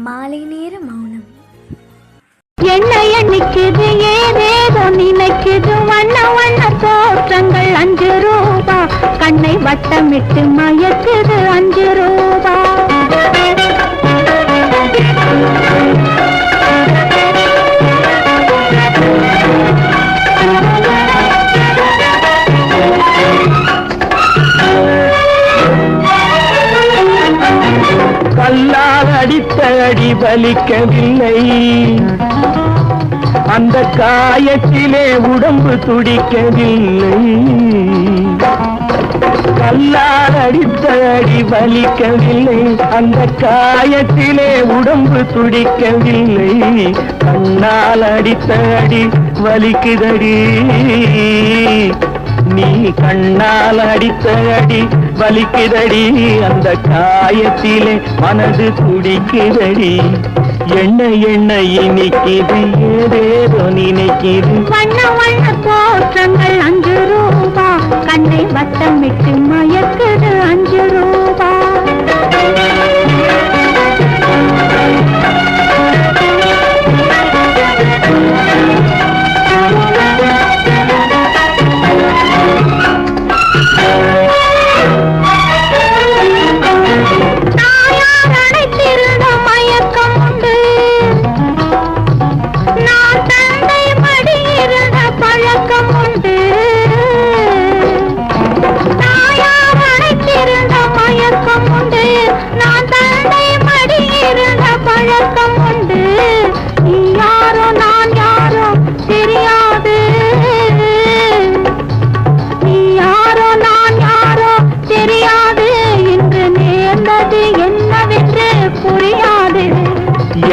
மாலை நேர மௌனம். என்ன எண்ணிக்குது ஏதேதோ நினைக்குது வண்ண வண்ண தோற்றங்கள் 5 ரூபா கண்ணை வட்டமிட்டு மயக்குது 5 ரூபா. கல்லால் அடித்த அடி பலிக்கவில்லை, அந்த காயத்திலே உடம்பு துடிக்கவில்லை. கல்லால் அடித்த அடி வலிக்கவில்லை, அந்த காயத்திலே உடம்பு துடிக்கவில்லை. கண்ணால் அடித்த அடி வலிக்குதடி, நீ கண்ணால் அடித்த அடி வலிக்குதடி, அந்த காயத்திலே மனது துடிக்குதடி. என்ன என்ன இனிக்குது ஏதேதோ நினைக்குது வண்ண வண்ண தோற்றங்கள் 5 ரூபா கண்ணை வட்டமிட்டு மயக்குது 5 ரூபா.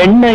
என்ன